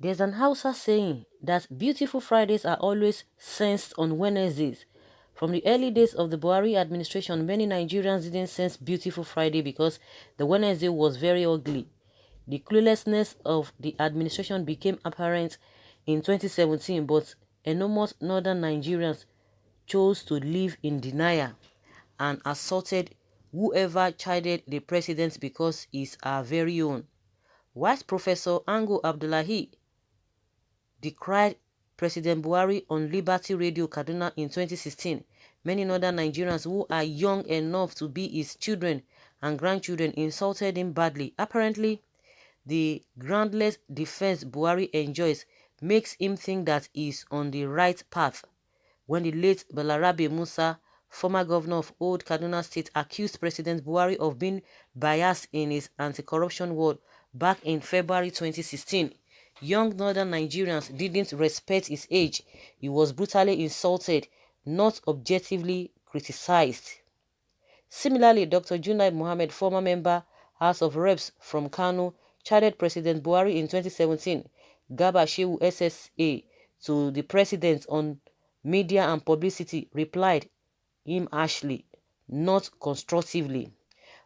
There's an Hausa saying that beautiful Fridays are always sensed on Wednesdays. From the early days of the Buhari administration, many Nigerians didn't sense beautiful Friday because the Wednesday was very ugly. The cluelessness of the administration became apparent in 2017, but enormous northern Nigerians chose to live in denial and assaulted whoever chided the president because he's our very own. Whilst Professor Ango Abdullahi decried President Buhari on Liberty Radio Kaduna in 2016, many northern Nigerians who are young enough to be his children and grandchildren insulted him badly. Apparently, the groundless defense Buhari enjoys makes him think that he is on the right path. When the late Balarabe Musa, former governor of Old Kaduna State, accused President Buhari of being biased in his anti-corruption work back in February 2016, young northern Nigerians didn't respect his age. He was brutally insulted, not objectively criticized. Similarly, Dr. Junaid Mohammed, former member House of Reps from Kano, chided President Buhari in 2017, Garba Shehu SSA, to the president on media and publicity, replied him harshly, not constructively.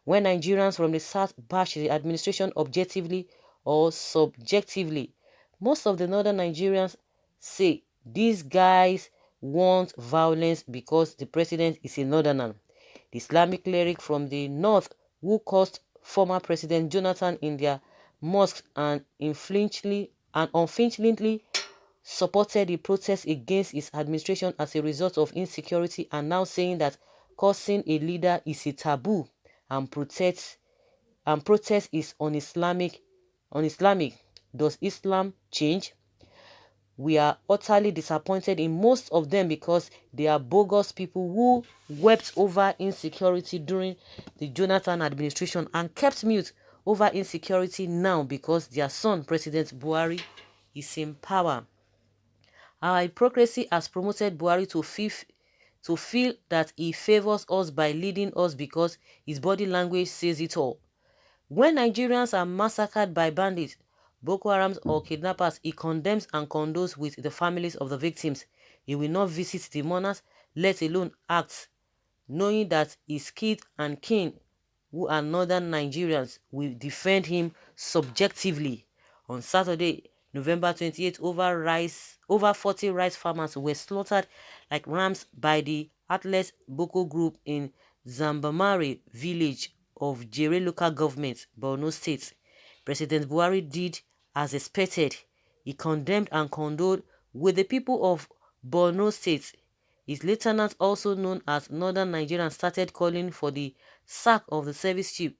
When Nigerians from the South bash the administration objectively or subjectively, most of the northern Nigerians say these guys want violence because the president is a northerner. The Islamic cleric from the north who cursed former President Jonathan in their mosques and unflinchingly supported the protests against his administration as a result of insecurity, and now saying that cursing a leader is a taboo and protest is un-Islamic. Does Islam change? We are utterly disappointed in most of them because they are bogus people who wept over insecurity during the Jonathan administration and kept mute over insecurity now because their son, President Buhari, is in power. Our hypocrisy has promoted Buhari to feel that he favors us by leading us because his body language says it all. When Nigerians are massacred by bandits, Boko Haram or kidnappers, he condemns and condoles with the families of the victims. He will not visit the mourners, let alone act, knowing that his kids and kin, who are northern Nigerians, will defend him subjectively. On Saturday, November 28th, over 40 rice farmers were slaughtered like rams by the Ckless Boko group in Zambamari village of Jere local government, Borno State. President Buhari did as expected. He condemned and condoled with the people of Borno State. His lieutenant, also known as Northern Nigerian, started calling for the sack of the service chief.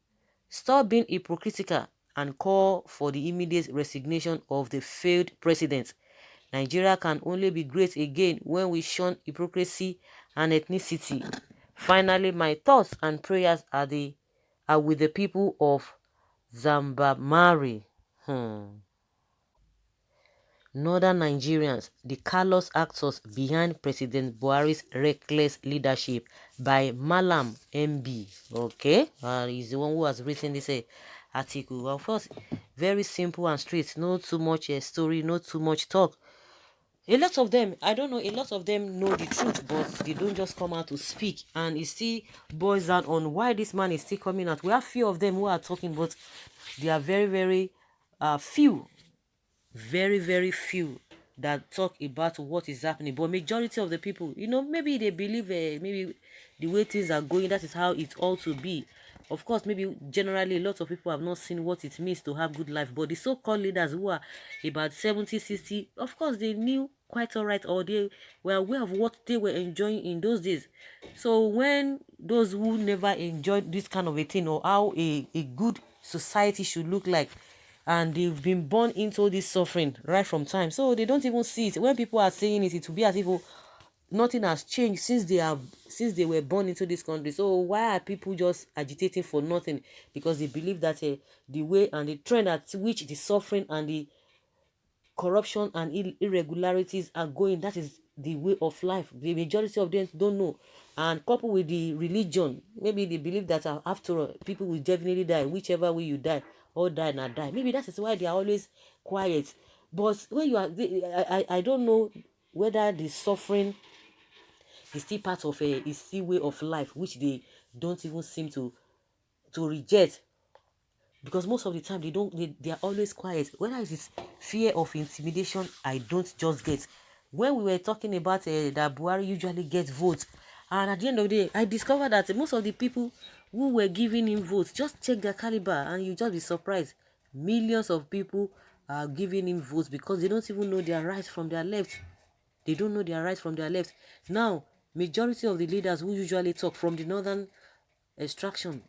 Stop being hypocritical and call for the immediate resignation of the failed president. Nigeria can only be great again when we shun hypocrisy and ethnicity. Finally, my thoughts and prayers are with the people of Zambamari. Northern Nigerians, the callous actors behind President Buhari's reckless leadership, by Malam MB. Okay, he's the one who has written this article. Well, of course, very simple and straight. Not too much story, not too much talk. A lot of them, I don't know, a lot of them know the truth, but they don't just come out to speak. And it still boils down on why this man is still coming out. We have few of them who are talking, but they are very, very few. Very, very few that talk about what is happening. But majority of the people, maybe they believe maybe the way things are going, that is how it ought to be. Of course, maybe generally a lot of people have not seen what it means to have good life, but the so-called leaders who are about 70, 60, of course they knew quite all right, or they were aware of what they were enjoying in those days. So when those who never enjoyed this kind of a thing, or how a good society should look like, and they've been born into this suffering right from time, so they don't even see it. When people are saying it, it will be as if nothing has changed since they were born into this country. So why are people just agitating for nothing? Because they believe that the way and the trend at which the suffering and the corruption and irregularities are going, that is the way of life. The majority of them don't know. And coupled with the religion, maybe they believe that after all, people will definitely die, whichever way you die, or die and die. Maybe that is why they are always quiet. But when you are, I don't know whether the suffering is still part of a is still way of life, which they don't even seem to reject, because most of the time they are always quiet. Whether it is fear of intimidation, I don't just get. When we were talking about that Buhari usually gets votes, and at the end of the day I discovered that most of the people who were giving him votes, just check their caliber and you just be surprised. Millions of people are giving him votes because they don't even know their right from their left. They don't know their right from their left. Now majority of the leaders who usually talk from the northern extraction,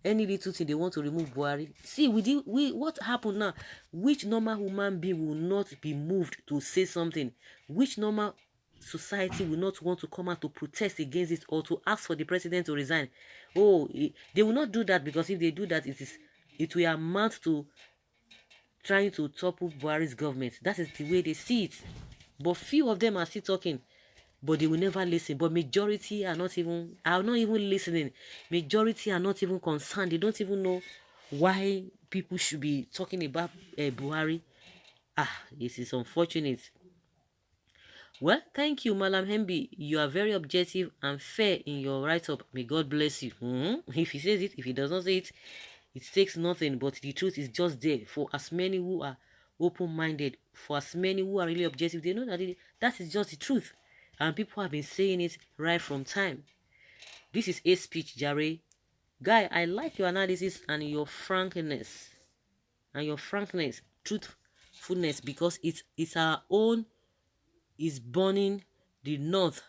any little thing they want to remove Buhari. See, what happened now? Which normal human being will not be moved to say something? Which normal society will not want to come out to protest against it or to ask for the president to resign? Oh, they will not do that, because if they do that, it will amount to trying to topple Buhari's government. That is the way they see it. But few of them are still talking, but they will never listen. But majority are not even listening. Majority are not even concerned. They don't even know why people should be talking about Buhari. This is unfortunate. Well, thank you, Malam Hembi. You are very objective and fair in your write-up. May God bless you. If he says it, if he does not say it, it takes nothing. But the truth is just there. For as many who are open-minded, for as many who are really objective, they know that that is just the truth. And people have been saying it right from time. This is a speech, Jare. Guy, I like your analysis and your frankness. Truthfulness, because it's our own is burning the north.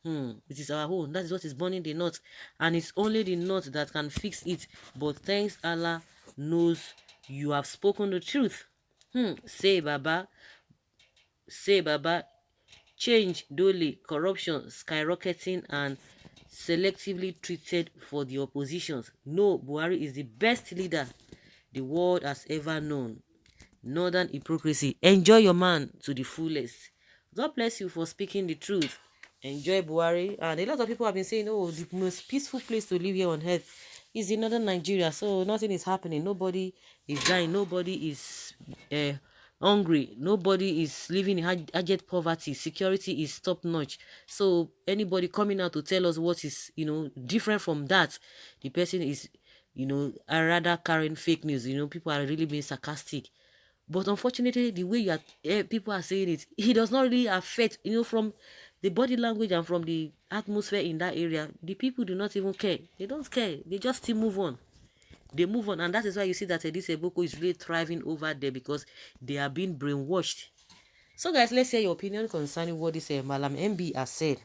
It is our own. That is what is burning the north. And it's only the north that can fix it. But thanks Allah knows you have spoken the truth. Say Baba. Change dully, corruption skyrocketing and selectively treated for the oppositions. No, Buhari is the best leader the world has ever known. Northern hypocrisy. Enjoy your man to the fullest. God bless you for speaking the truth. Enjoy Buhari. And a lot of people have been saying, oh, the most peaceful place to live here on earth is in northern Nigeria. So nothing is happening. Nobody is dying. Nobody is hungry. Nobody is living in abject poverty. Security is top notch. So anybody coming out to tell us what is, different from that, the person is, are rather carrying fake news. People are really being sarcastic. But unfortunately, the way people are saying it does not really affect, from the body language and from the atmosphere in that area. The people do not even care. They don't care. They just still move on. They move on, and that is why you see that this Boko is really thriving over there, because they are being brainwashed. So guys, let's hear your opinion concerning what this Malam MB has said.